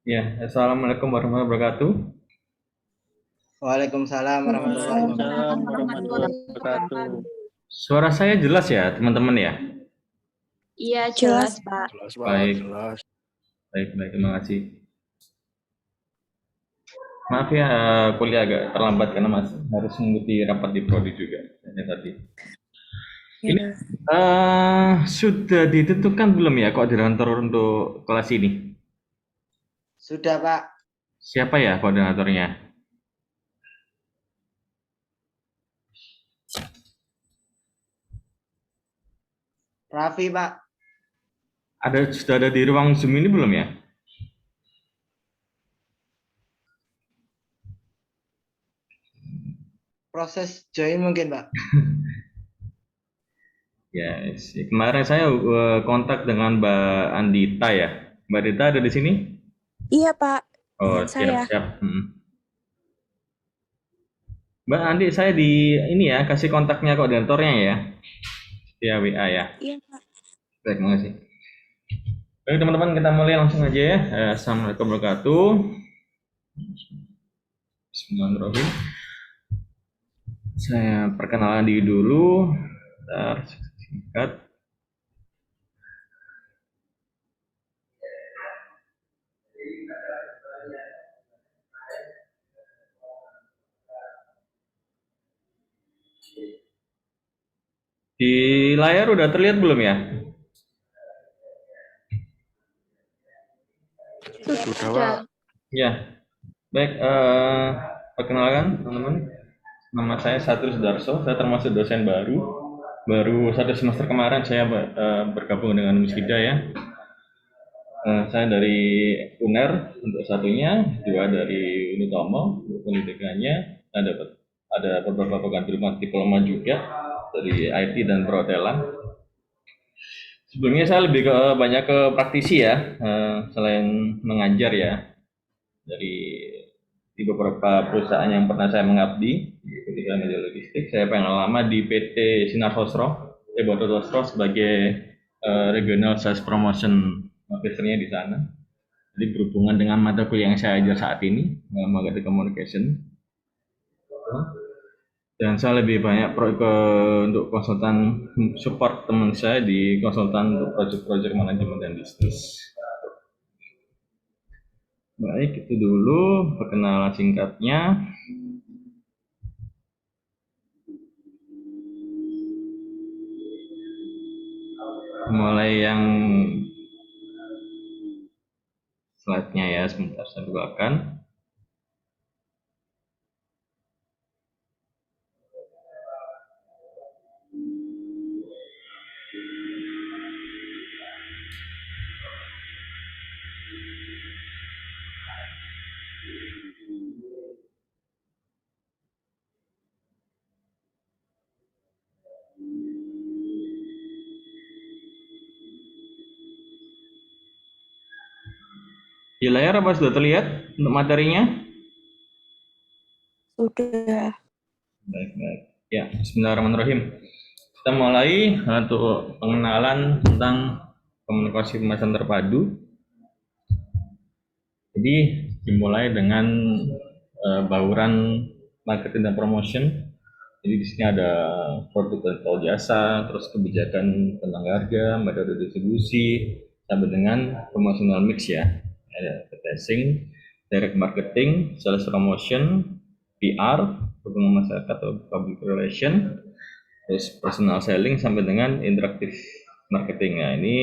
Ya, assalamualaikum warahmatullahi wabarakatuh. Waalaikumsalam warahmatullahi wabarakatuh. Waalaikumsalam warahmatullahi wabarakatuh. Suara saya jelas ya, teman-teman ya? Iya, jelas, Pak. Jelas, Pak. Baik. Jelas. Baik, terima kasih. Maaf ya, kuliah agak terlambat karena masih harus mengikuti rapat di Prodi juga tadi. Ini sudah ditentukan belum ya koordinator untuk kelas ini? Sudah, Pak. Siapa ya koordinatornya? Raffi, Pak. Sudah ada di ruang Zoom ini belum ya? Proses join mungkin, Pak. Ya, kemarin saya kontak dengan Mbak Andita ya. Mbak Andita ada di sini? Iya, Pak. Oh, Saya. siap. Mbak Andi, saya di ini ya, kasih kontaknya koordinatornya ya. Via WA ya. Iya, Pak. Baik, terima kasih. Baik, teman-teman, kita mulai langsung aja ya. Assalamualaikum warahmatullahi wabarakatuh. Bismillahirrahmanirrahim. Saya perkenalan diri dulu. Singkat. Di layar udah terlihat belum ya? Sudah, Pak. Ya. Baik, perkenalkan teman-teman. Nama saya Satri Sudarso, saya termasuk dosen baru 1 semester kemarin saya bergabung dengan Musida ya. Saya dari UNER untuk satunya, 2 dari Unutomo untuk pendidikannya, ada beberapa program diploma juga dari IT dan perhotelan. Sebelumnya saya lebih banyak ke praktisi ya, selain mengajar ya, di beberapa perusahaan yang pernah saya mengabdi di ketika media logistik. Saya pengalaman di PT Sinar Sosro, Bodo Sosro sebagai regional sales promotion officer-nya di sana. Jadi berhubungan dengan mata kuliah yang saya ajar saat ini, marketing communication. Dan saya lebih banyak untuk konsultan support teman saya di konsultan untuk project manajemen dan bisnis. Baik, itu dulu perkenalan singkatnya. Mulai yang slide-nya ya, sebentar saya bukakan. Di layar apa sudah terlihat untuk materinya? Sudah. Baik. Ya, bismillahirrahmanirrahim. Kita mulai untuk pengenalan tentang komunikasi pemasaran terpadu. Jadi dimulai dengan bauran marketing dan promotion. Jadi di sini ada produk dan jasa, terus kebijakan tentang harga, metode distribusi, sampai dengan promotional mix ya. Ada advertising, direct marketing, sales promotion, PR, hubungan masyarakat atau public relation, terus personal selling sampai dengan interactive marketing. Nah, ini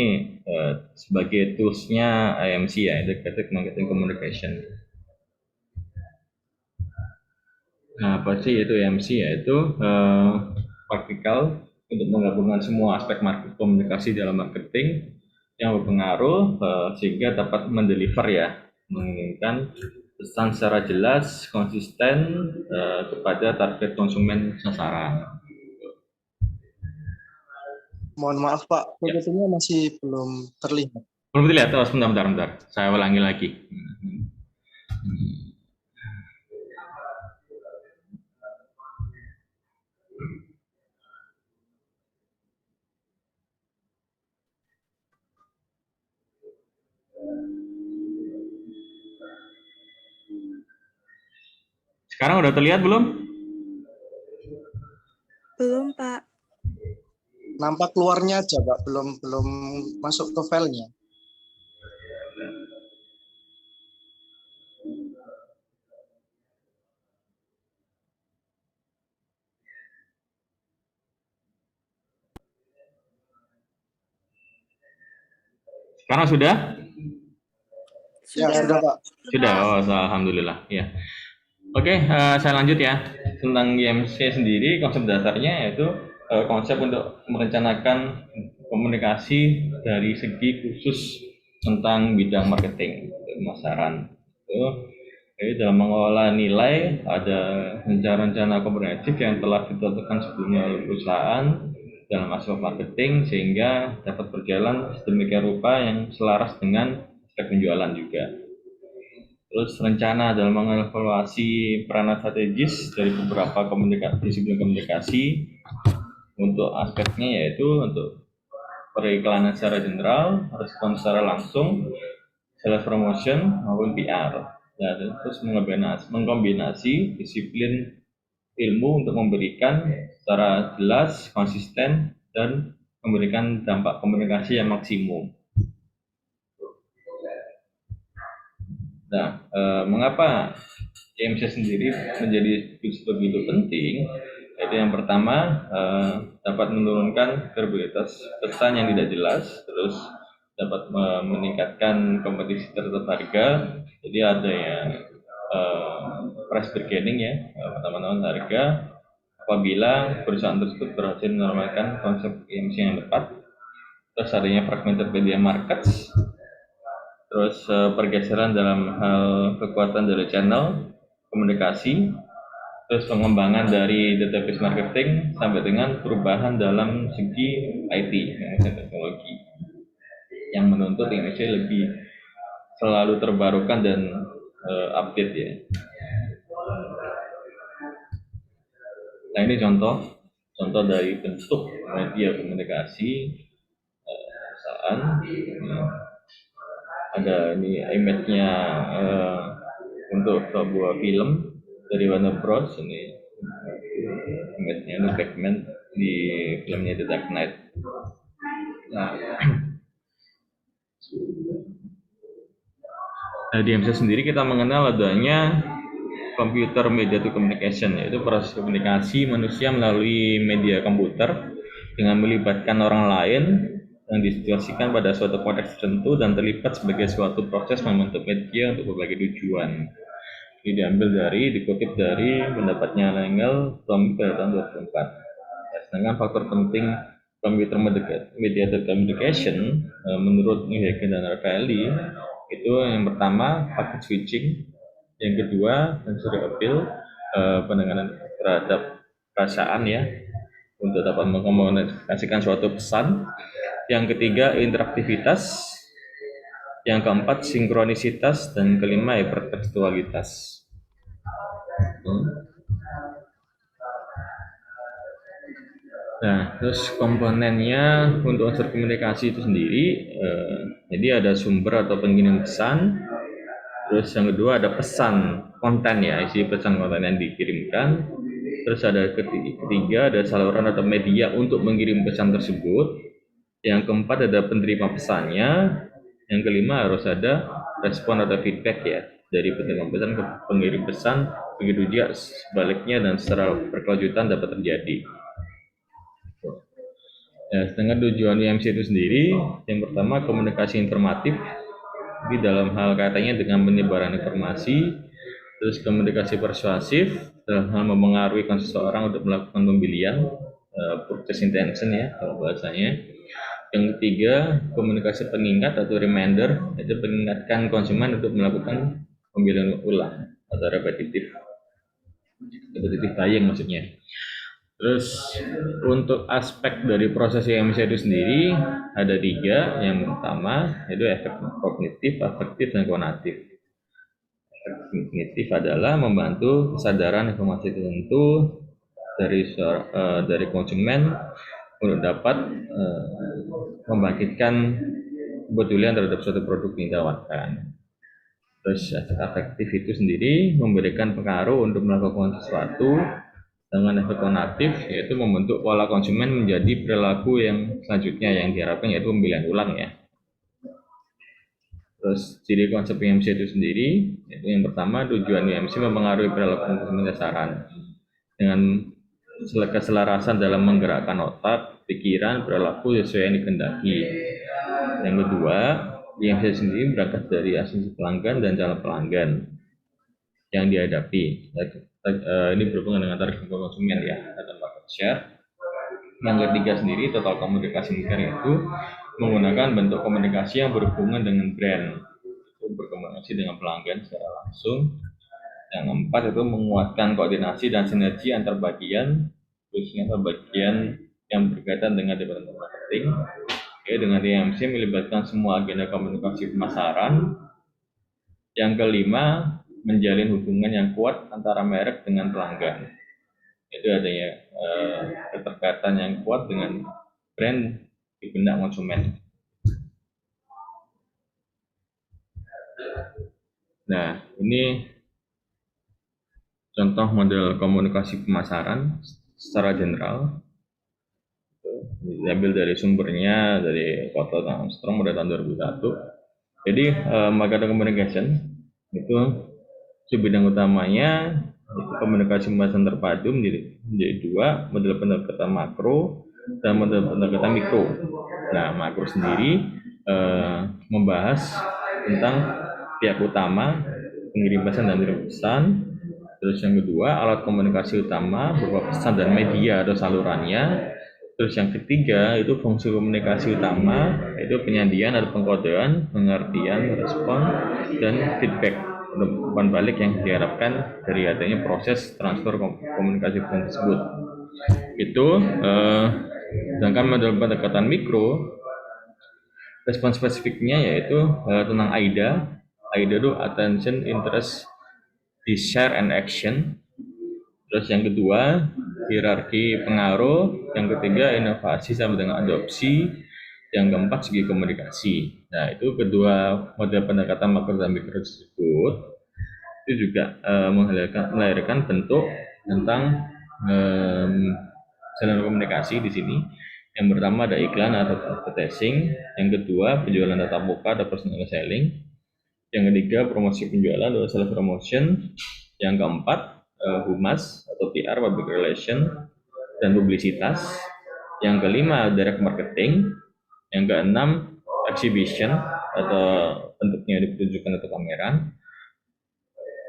sebagai toolsnya IMC ya, Integrated Marketing Communication. Nah, apa sih itu IMC? Yaitu praktikal untuk menggabungkan semua aspek komunikasi dalam marketing yang berpengaruh sehingga dapat mendeliver ya, menginginkan pesan secara jelas, konsisten kepada target konsumen sasaran. Mohon maaf Pak, PPT-nya masih belum terlihat. Belum terlihat, terus bentar. Saya ulangi lagi. Sekarang udah terlihat belum? Belum, Pak. Nampak keluarnya aja Pak, belum masuk ke filenya. Sekarang sudah? Ya, sudah Pak. Sudah, oh alhamdulillah. Ya. Oke, saya lanjut ya. Tentang IMC sendiri, konsep dasarnya yaitu konsep untuk merencanakan komunikasi dari segi khusus tentang bidang marketing, pemasaran. Jadi dalam mengelola nilai ada rencana-rencana komprehensif yang telah ditentukan sebelumnya oleh perusahaan dalam aspek marketing sehingga dapat berjalan sedemikian rupa yang selaras dengan aspek penjualan juga. Terus rencana dalam mengevaluasi peranan strategis dari beberapa disiplin komunikasi untuk aspeknya yaitu untuk periklanan secara general, respon secara langsung, sales promotion maupun PR. Nah, terus mengkombinasi disiplin ilmu untuk memberikan secara jelas, konsisten, dan memberikan dampak komunikasi yang maksimum. Nah, mengapa IMC sendiri menjadi begitu penting? Yaitu yang pertama, dapat menurunkan verbalitas pesan yang tidak jelas, terus dapat meningkatkan kompetisi terhadap harga. Jadi ada yang price bargaining ya, teman-teman harga apabila perusahaan tersebut berhasil menormalkan konsep IMC yang tepat. Terus adanya fragmented media markets, terus pergeseran dalam hal kekuatan dari channel komunikasi, terus pengembangan dari database marketing sampai dengan perubahan dalam segi IT, teknologi yang menuntut IMC lebih selalu terbarukan dan update ya. Nah, ini contoh dari bentuk media komunikasi perusahaan. Ada ini image-nya untuk sebuah film dari Warner Bros. Ini image-nya ini Batman di filmnya The Dark Knight. Nah, di IMC sendiri kita mengenal adanya computer media to communication, yaitu proses komunikasi manusia melalui media komputer dengan melibatkan orang lain yang disituasikan pada suatu konteks tertentu dan terlibat sebagai suatu proses membentuk media untuk berbagai tujuan. Ini dikutip dari pendapatnya Lengel pada tahun 2004. Nah, sedangkan faktor penting computer mediated communication menurut Hagen dan Rafaeli itu yang pertama packet switching, yang kedua sensory appeal, pendengaran terhadap perasaan ya untuk dapat mengkomunikasikan suatu pesan. Yang ketiga interaktivitas, yang keempat sinkronisitas, dan kelima hipertekstualitas. Nah, terus komponennya untuk unsur komunikasi itu sendiri, jadi ada sumber atau pengirim pesan, terus yang kedua ada pesan konten ya, isi pesan konten yang dikirimkan, terus ada ketiga ada saluran atau media untuk mengirim pesan tersebut. Yang keempat ada penerima pesannya, Yang kelima, harus ada respon atau feedback ya dari penerima pesan ke pengirim pesan, begitu juga sebaliknya dan secara berkelanjutan dapat terjadi. Ya, sedangkan tujuan UMC itu sendiri, yang pertama komunikasi informatif, di dalam hal kaitannya dengan penyebaran informasi, terus komunikasi persuasif dalam hal mempengaruhi seseorang untuk melakukan pembelian, purchase intention ya kalau bahasanya. Yang ketiga, komunikasi pengingat atau reminder, itu mengingatkan konsumen untuk melakukan pembelian ulang atau repetitif buying maksudnya. Terus untuk aspek dari proses EMC itu sendiri ada 3. Yang pertama itu efek kognitif, afektif, dan konatif. Efek kognitif adalah membantu kesadaran informasi tertentu dari konsumen untuk dapat membangkitkan kepedulian terhadap suatu produk yang ditawarkan. Terus efek afektif itu sendiri memberikan pengaruh untuk melakukan sesuatu. Dengan efek konatif yaitu membentuk pola konsumen menjadi perilaku yang selanjutnya yang diharapkan yaitu pembelian ulang ya. Terus ciri konsep UMC itu sendiri yaitu yang pertama, tujuan UMC mempengaruhi perilaku konsumen sasaran dengan keselarasan dalam menggerakkan otak, pikiran, perilaku sesuai yang dikehendaki. Yang kedua, UMC sendiri berangkat dari asumsi pelanggan dan calon pelanggan yang dihadapi. Ini berhubungan dengan target konsumen ya, atau market share. Yang ketiga sendiri, total komunikasi care itu menggunakan bentuk komunikasi yang berhubungan dengan brand, itu berkomunikasi dengan pelanggan secara langsung. Yang keempat itu menguatkan koordinasi dan sinergi antar bagian, khususnya bagian yang berkaitan dengan departemen marketing. Dengan EMC melibatkan semua agenda komunikasi pemasaran. Yang kelima, menjalin hubungan yang kuat antara merek dengan pelanggan. Itu adanya keterkaitan yang kuat dengan brand di benak konsumen. Nah, ini contoh model komunikasi pemasaran secara general. Diambil dari sumbernya dari Kota Armstrong pada tahun 2001. Jadi marketing communication itu bidang utamanya itu komunikasi pemasaran terpadu menjadi 2, model pendekatan makro dan model pendekatan mikro. Nah, makro sendiri membahas tentang pihak utama, pengirim pesan dan pengirim pesan. Terus yang kedua, alat komunikasi utama berupa pesan dan media atau salurannya. Terus yang ketiga itu fungsi komunikasi utama, yaitu penyajian atau pengkodean, pengertian, respon, dan feedback umpan balik yang diharapkan dari adanya proses transfer komunikasi tersebut. Itu sedangkan model pendekatan mikro, respon spesifiknya yaitu tentang AIDA. AIDA itu attention, interest, desire, and action. Terus yang kedua, hierarki pengaruh. Yang ketiga, inovasi sampai dengan adopsi. Yang keempat, segi komunikasi. Nah, itu kedua model pendekatan makro dan mikro tersebut itu juga melahirkan bentuk tentang channel komunikasi di sini. Yang pertama ada iklan atau advertising. Yang kedua, penjualan tatap muka atau personal selling. Yang ketiga, promosi penjualan atau self promotion. Yang keempat, humas atau PR, public relation, dan publisitas. Yang kelima, direct marketing. Yang keenam, exhibition atau bentuknya ditunjukkan atau pameran.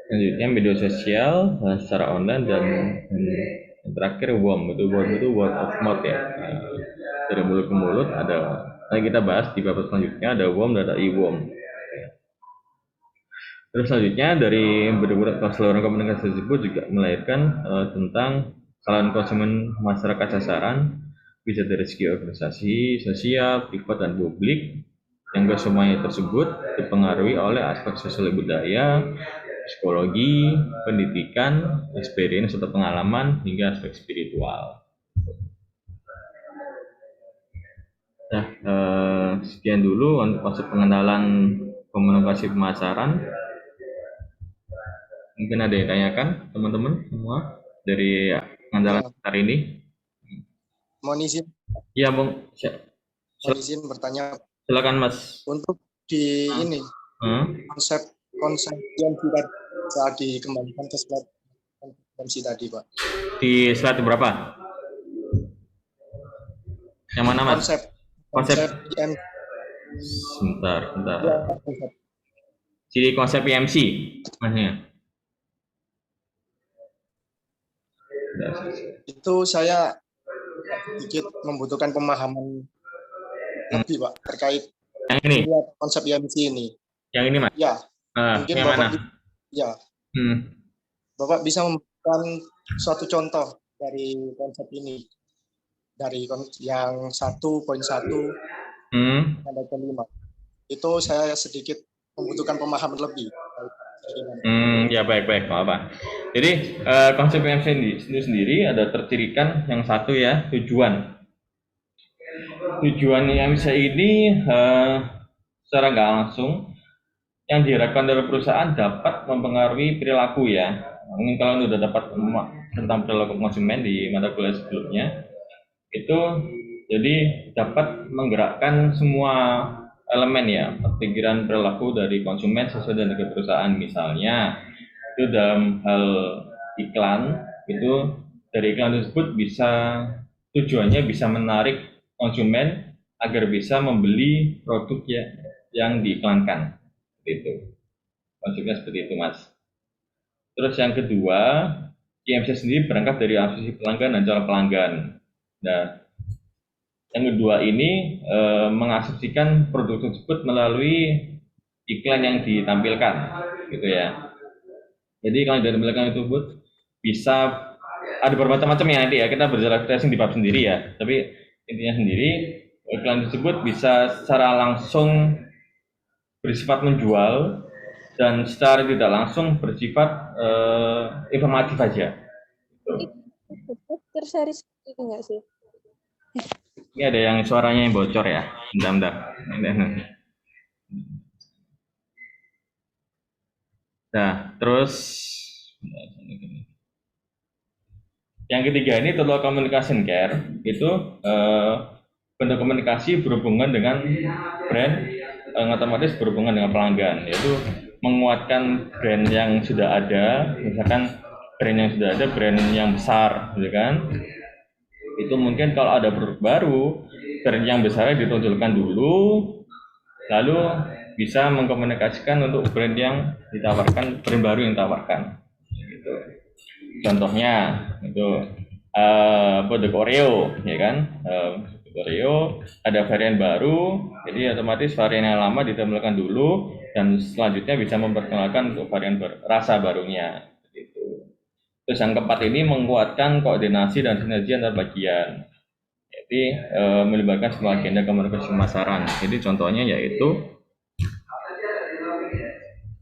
Selanjutnya media sosial secara online, dan yang terakhir WOM itu word of mouth ya, dari mulut ke mulut. Ada nanti kita bahas di bab selanjutnya, ada WOM dan ada e-WOM. Terus selanjutnya dari berbagai keseluruhan komunikasi tersebut juga melahirkan tentang kalangan konsumen masyarakat sasaran, bisa dari segi organisasi, sosial, privat, dan publik, yang kesemuanya tersebut dipengaruhi oleh aspek sosial budaya, psikologi, pendidikan, experience atau pengalaman, hingga aspek spiritual. Nah, sekian dulu untuk konsep pengenalan komunikasi pemasaran. Mungkin ada yang tanyakan teman-teman semua dari pengenalan hari ini. Mohon izin, Iya, Bung. mohon izin bertanya. Silakan, Mas. Untuk di ini Hmm? konsep konsep yang tidak bisa dikembalikan ke slide konsistensi tadi, Pak. Di slide berapa? Yang mana mas? Konsep Konsep. IM Sebentar. ya, konsep. Jadi konsep PMC, masnya. Itu saya sedikit membutuhkan pemahaman lebih, Pak, terkait Yang ini, konsep IMC ini. yang ini mas. Ya, mungkin Yang mana? Ya, Bapak bisa memberikan suatu contoh dari konsep ini, dari yang 1.1 sampai ke 5. Itu saya sedikit membutuhkan pemahaman lebih. Ya baik, nggak apa. Jadi konsep PMC ini sendiri ada tercirikan yang satu ya, tujuan. Tujuan IMC ini secara nggak langsung yang diharapkan dari perusahaan dapat mempengaruhi perilaku ya. Mungkin kalau sudah dapat tentang perilaku konsumen di mata kuliah sebelumnya, itu jadi dapat menggerakkan semua elemen ya, pikiran perilaku dari konsumen sesuai dengan perusahaan. Misalnya itu dalam hal iklan, itu dari iklan tersebut bisa tujuannya bisa menarik konsumen agar bisa membeli produk ya, yang diiklankan. Itu konsepnya seperti itu mas. Terus yang kedua, IMC sendiri berangkat dari asumsi pelanggan dan cara pelanggan. Nah, yang kedua ini mengasumsikan produk tersebut melalui iklan yang ditampilkan, gitu ya. Jadi kalau dari belakang itu bisa ada bermacam-macam ya nanti ya, kita berjalan tracing di bab sendiri ya. Tapi intinya sendiri iklan tersebut bisa secara langsung bersifat menjual dan secara tidak langsung bersifat informatif aja. Terseri seperti itu nggak sih? Ini ada yang suaranya yang bocor ya. Bentar. Nah, terus yang ketiga ini total communication care itu bentuk komunikasi berhubungan dengan brand, otomatis berhubungan dengan pelanggan, yaitu menguatkan brand yang sudah ada, misalkan brand yang sudah ada, brand yang besar, gitu kan? Itu mungkin kalau ada produk baru, brand yang besarnya ditonjolkan dulu, lalu bisa mengkomunikasikan untuk brand yang ditawarkan, brand baru yang ditawarkan. Gitu. Contohnya itu produk Oreo, ya kan? Oreo ada varian baru, jadi otomatis varian yang lama ditampilkan dulu dan selanjutnya bisa memperkenalkan untuk varian rasa barunya. Gitu. Terus yang keempat ini menguatkan koordinasi dan sinergi antar bagian. Jadi melibatkan semua agenda komunikasi pemasaran. Jadi contohnya yaitu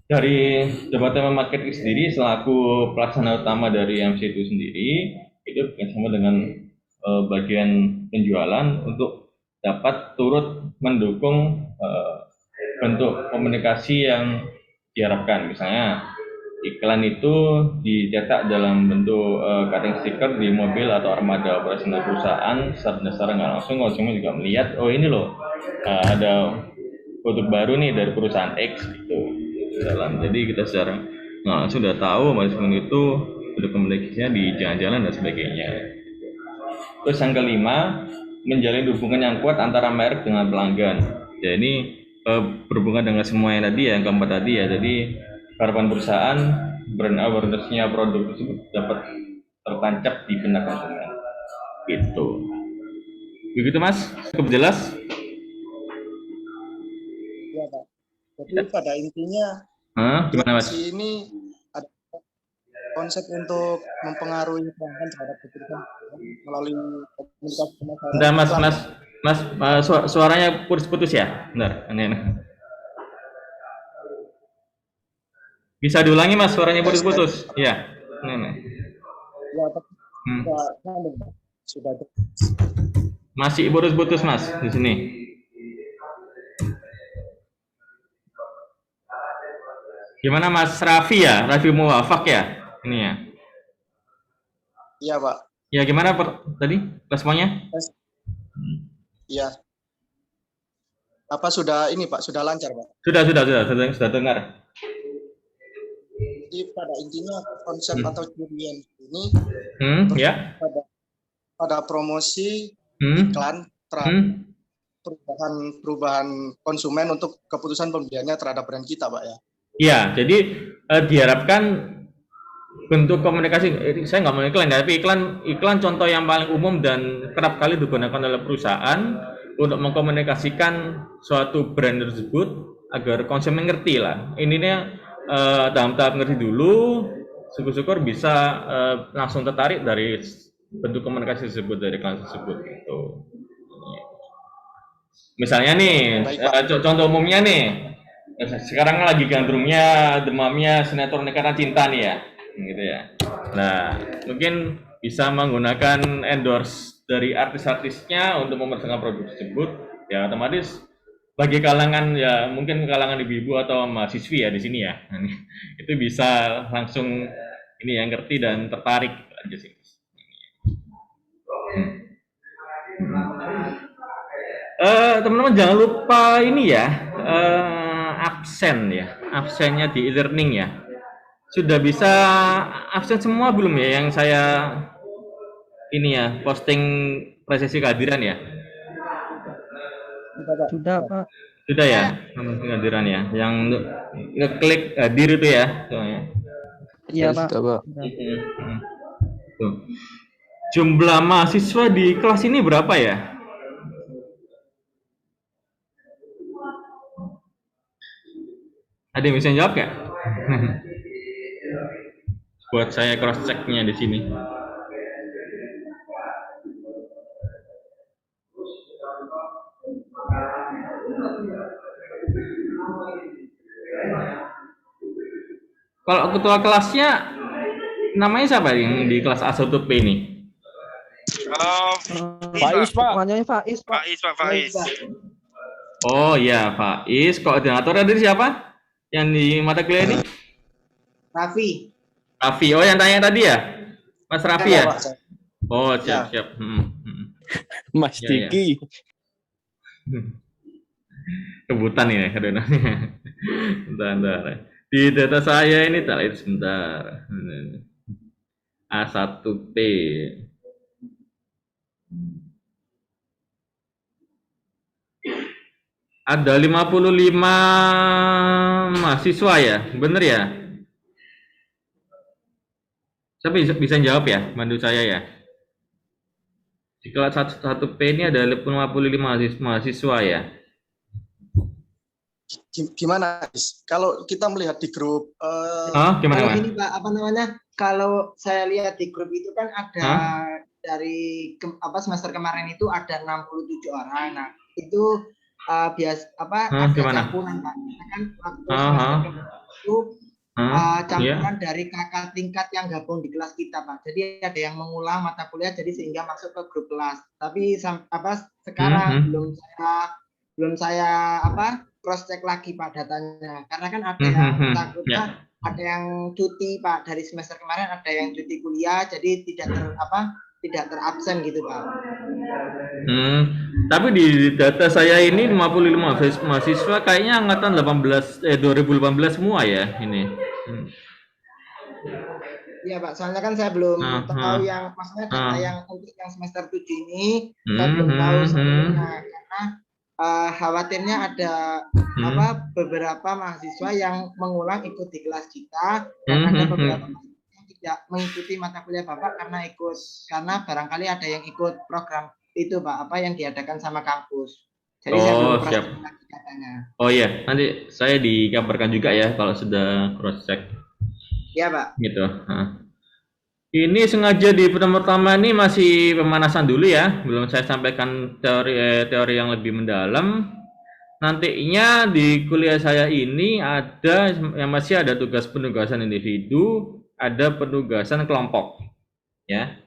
dari Departemen Marketing sendiri selaku pelaksana utama dari MC itu sendiri, itu bersama dengan bagian penjualan untuk dapat turut mendukung bentuk komunikasi yang diharapkan. Misalnya iklan itu dicetak dalam bentuk cutting sticker di mobil atau armada operasional perusahaan, secara nggak langsung konsumen juga melihat, oh ini loh ada produk baru nih dari perusahaan X gitu. Jadi kita secara nggak langsung sudah tahu konsumen itu bentuk komunikasinya di jalan-jalan dan sebagainya. Terus yang kelima, menjalin hubungan yang kuat antara merek dengan pelanggan. Ya ini berhubungan dengan semua yang tadi ya, yang keempat tadi ya. Jadi harapan perusahaan brand awareness-nya produk tersebut dapat tertancap di benak konsumen. Gitu. Begitu Mas, cukup jelas? Ya, Pak. Jadi pada intinya gimana Mas? ini ada konsep untuk mempengaruhi pelanggan terhadap keputusan melalui komunikasi pemasaran. Bentar Mas, suaranya putus-putus ya? Bentar, aneh. Bisa diulangi Mas, suaranya putus-putus. Iya. Ya, sudah. Masih putus-putus Mas di sini. Gimana Mas Raffi ya? Raffi Muwafaq ya? Ini ya. Iya, Pak. Ya gimana tadi responnya? Iya. Apa sudah ini Pak, sudah lancar Pak? Sudah dengar. Jadi pada intinya konsep atau ciri yang ini Ya. pada promosi Hmm, iklan terhadap hmm. perubahan konsumen untuk keputusan pembeliannya terhadap brand kita Pak ya. Ya, jadi diharapkan bentuk komunikasi, saya nggak mau iklan ya, tapi iklan contoh yang paling umum dan kerap kali digunakan oleh perusahaan untuk mengkomunikasikan suatu brand tersebut agar konsumen ngerti lah. Ininya dalam tahap ngerti dulu, syukur-syukur bisa langsung tertarik dari bentuk komunikasi tersebut, dari iklan tersebut gitu. Misalnya nih, Baik, Pak. contoh umumnya nih, sekarang lagi gandrungnya, demamnya sinetron Ikatan Cinta nih ya, gitu ya. Nah, mungkin bisa menggunakan endorse dari artis-artisnya untuk memasarkan produk tersebut, ya otomatis bagi kalangan ya mungkin kalangan ibu-ibu atau mahasiswi ya di sini ya, itu bisa langsung ini yang ngerti dan tertarik aja sih. Teman-teman jangan lupa ini ya, absennya di e-learning ya. Sudah bisa absen semua belum ya yang saya ini ya posting presisi kehadiran ya? Sudah, Pak. Sudah ya, kehadiran ya. Yang ngeklik hadir itu ya. Iya, Pak. Sudah, Pak. Tuh. Jumlah mahasiswa di kelas ini berapa ya? Ada yang bisa jawab nggak? Buat saya cross check-nya di sini. Kalau ketua kelasnya namanya siapa yang di kelas A1P ini? Faiz, Pak. Namanya Faiz, Pak. Faiz. Oh ya, Faiz. Koordinatornya dari siapa? Yang di mata kuliah ini? Raffi. Raffi. Oh, yang tanya tadi ya? Mas Raffi ya? Pak. Oh, siap. Mas Ya, Diki. Kebutan ya kadang-kadang. Bentar. Di data saya ini tak sebentar. A1P. Ada 55 mahasiswa ya, bener ya? Saya bisa jawab ya, bantu saya ya. Di kelas 1P ini ada 55 mahasiswa ya. Gimana Is? Kalau kita melihat di grup Gimana? Kalau ini Pak, apa namanya? Kalau saya lihat di grup itu kan ada dari semester kemarin itu ada 67 orang. Nah, itu ada gimana? campuran Pak. Kan waktu semester kemarin itu campuran dari kakak tingkat yang gabung di kelas kita Pak. Jadi ada yang mengulang mata kuliah jadi sehingga masuk ke grup kelas. Tapi sekarang belum saya cross check lagi Pak datanya. Karena kan ada yang takutnya ada yang cuti Pak dari semester kemarin, ada yang cuti kuliah jadi tidak terabsen gitu Pak. Tapi di data saya ini 55 mahasiswa kayaknya angkatan 2018 semua ya ini. Iya Pak, soalnya kan saya belum tahu yang maksudnya data yang untuk yang semester 7 ini saya belum tahu sebelumnya karena khawatirnya ada beberapa mahasiswa yang mengulang ikut di kelas kita dan ada beberapa yang tidak mengikuti mata kuliah Bapak karena barangkali ada yang ikut program itu Pak, yang diadakan sama kampus. Jadi saya belum cross check lagi katanya. Oh iya, nanti saya dikabarkan juga ya kalau sudah cross check. Iya Pak. Gitu. Ini sengaja di pertama ini masih pemanasan dulu ya, belum saya sampaikan teori yang lebih mendalam. Nantinya di kuliah saya ini ada yang masih ada tugas penugasan individu, ada penugasan kelompok, ya.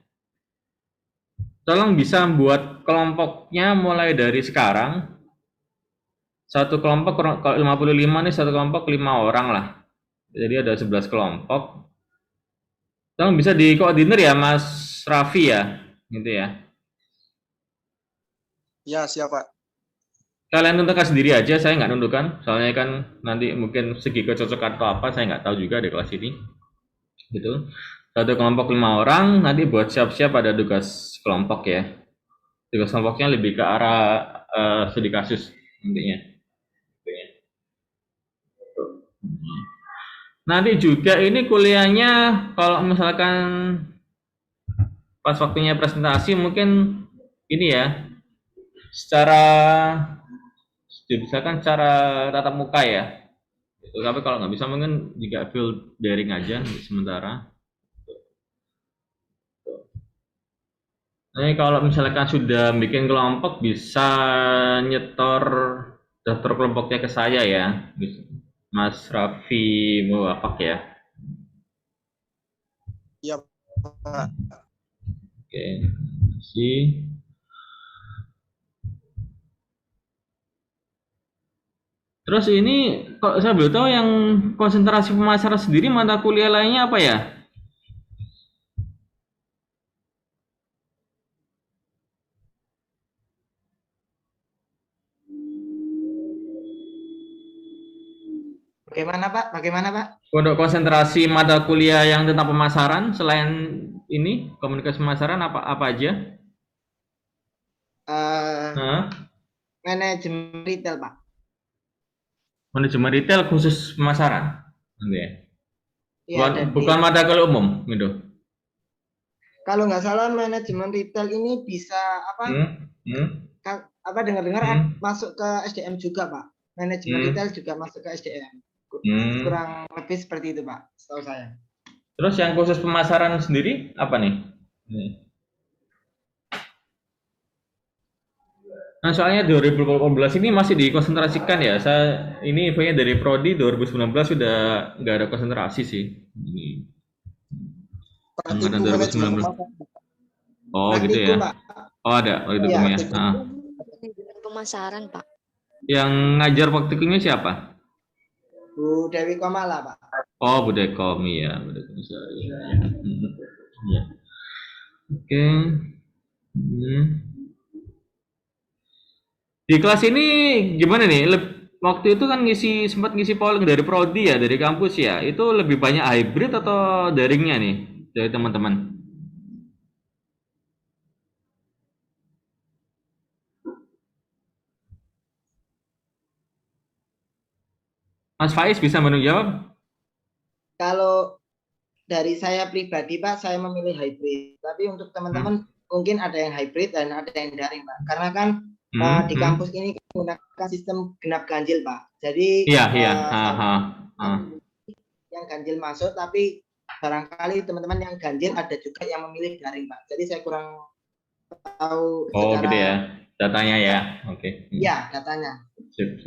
Tolong bisa buat kelompoknya mulai dari sekarang. Satu kelompok kalau 55 nih satu kelompok 5 orang lah. Jadi ada 11 kelompok. Tolong bisa dikoordinir ya Mas Raffi ya, gitu ya. Ya, siap Pak. kalian tentukan sendiri aja, saya nggak nundukan, soalnya kan nanti mungkin segi kecocokan atau apa, saya nggak tahu juga di kelas ini. Gitu. Satu kelompok 5 orang, nanti buat siap-siap ada tugas kelompok ya. Tugas kelompoknya lebih ke arah studi kasus nantinya. Nanti juga ini kuliahnya kalau misalkan pas waktunya presentasi mungkin ini ya, secara misalkan secara tatap muka ya. Tapi kalau nggak bisa mungkin juga full daring aja sementara. Nah, kalau misalkan sudah bikin kelompok bisa nyetor daftar kelompoknya ke saya ya, Mas Raffi Muwafaq ya. Iya, Pak. Oke, terima kasih. Terus ini kok saya belum tahu yang konsentrasi pemasaran sendiri mata kuliah lainnya apa ya? Bagaimana Pak? Bagaimana Pak? Untuk konsentrasi mata kuliah yang tentang pemasaran selain ini komunikasi pemasaran apa aja? Manajemen retail Pak. Manajemen retail khusus pemasaran, ya? Bukan mata kuliah umum, gitu. Kalau nggak salah manajemen retail ini bisa apa dengar-dengar masuk ke SDM juga Pak. Manajemen retail juga masuk ke SDM. Kurang lebih seperti itu Pak, setahu saya. Terus yang khusus pemasaran sendiri apa nih? Nah, soalnya 2018 ini masih dikonsentrasikan ya. Saya ini infonya dari Prodi 2019 sudah nggak ada konsentrasi sih. Angkatan 2019. Oh gitu ya. Oh ada, itu ya. Pemasaran Pak. Yang ngajar praktikumnya siapa? Bu Dewi Komala Pak. Oh Bu Dekom ya, Bu Dekom ya. Oke. Di kelas ini gimana nih? Waktu itu kan sempat ngisi polling dari Prodi ya, dari kampus ya. Itu lebih banyak hybrid atau daringnya nih dari teman-teman? Mas Faiz bisa menjawab? Kalau dari saya pribadi Pak, saya memilih hybrid. Tapi untuk teman-teman mungkin ada yang hybrid dan ada yang daring Pak. Karena kan di kampus ini menggunakan sistem genap ganjil Pak. Jadi yang ganjil masuk, tapi barangkali teman-teman yang ganjil ada juga yang memilih daring Pak. Jadi saya kurang tahu. Oh gitu ya, datanya ya. Oke. Iya, datanya. Sip.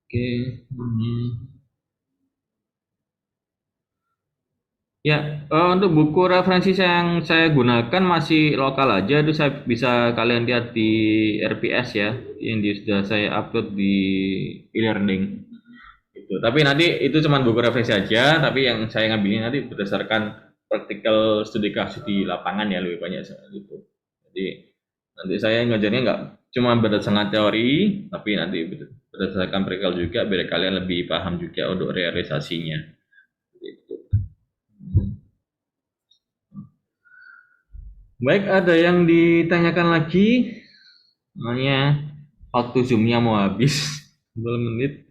Oke. Ya, untuk buku referensi yang saya gunakan masih lokal aja, itu saya bisa kalian lihat di RPS ya, yang sudah saya upload di e-learning. Gitu. Tapi nanti itu cuma buku referensi aja, tapi yang saya ngambilnya nanti berdasarkan praktikal studi kasus di lapangan ya, lebih banyak gitu. Jadi nanti saya ngajarnya nggak cuma berdasarkan teori, tapi nanti berdasarkan praktikal juga, biar kalian lebih paham juga untuk realisasinya. Gitu. Baik, ada yang ditanyakan lagi? Soalnya waktu zoom-nya mau habis 10 menit.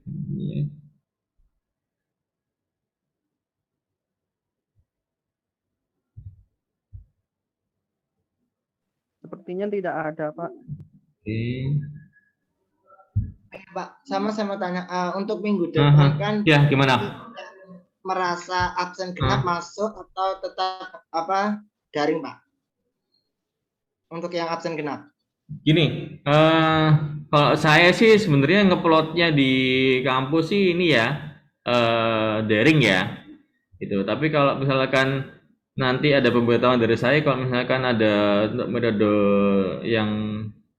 Sepertinya tidak ada, Pak. Oke. Pak, sama tanya untuk minggu depan kan ya gimana? Merasa absen genap masuk atau tetap daring Pak? Untuk yang absen genap. Gini, kalau saya sih sebenarnya ngeplotnya di kampus sih ini ya daring ya, gitu. Tapi kalau misalkan nanti ada pemberitahuan dari saya, kalau misalkan ada metode yang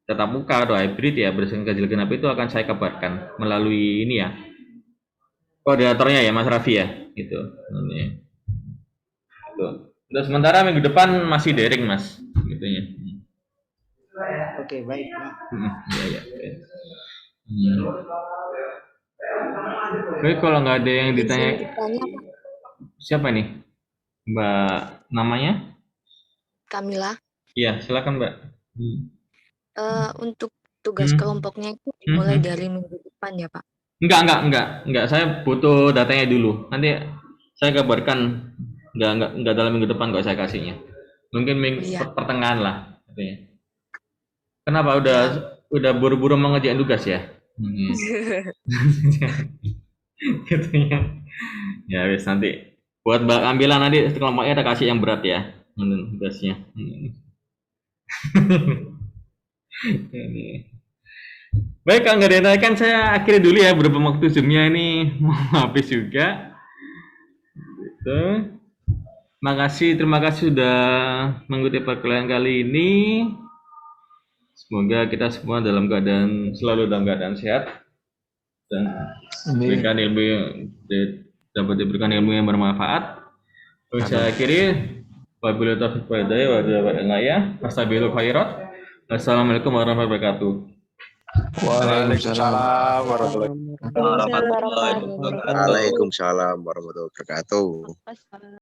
tatap muka atau hybrid ya berdasarkan ganjil genap, itu akan saya kabarkan melalui ini ya koordinatornya ya Mas Raffi ya, gitu. Untuk sementara minggu depan masih daring Mas, gitu ya. Oke, baik. Iya. Baik, kalau nggak ada yang ditanya, siapa nih? Mbak namanya? Kamila. Iya, silakan Mbak. Untuk tugas kelompoknya itu dimulai dari minggu depan ya Pak? Enggak. Saya butuh datanya dulu. Nanti saya kabarkan. Enggak dalam minggu depan kok saya kasihnya. Mungkin pertengahan lah. Katanya. Kenapa udah buru-buru mengerjakan tugas ya? Gitu ya. Wis nanti buat Mbak Kamila nanti kelompoknya ada kasih yang berat ya tugasnya. Baik, kalau nggak ada kan saya akhiri dulu ya, beberapa waktu Zoom-nya ini mau habis juga. Gitu. Terima kasih sudah mengikuti perkuliahan kali ini. Semoga kita semua selalu dalam keadaan sehat dan dapat diberikan ilmu yang bermanfaat. Saya akhiri. Wabillahi taufiq wal hidayah. Wassalamualaikum warahmatullahi wabarakatuh. Waalaikumsalam warahmatullahi Waalaikumsalam warahmatullahi wabarakatuh. Waalaikumsalam warahmatullahi wabarakatuh.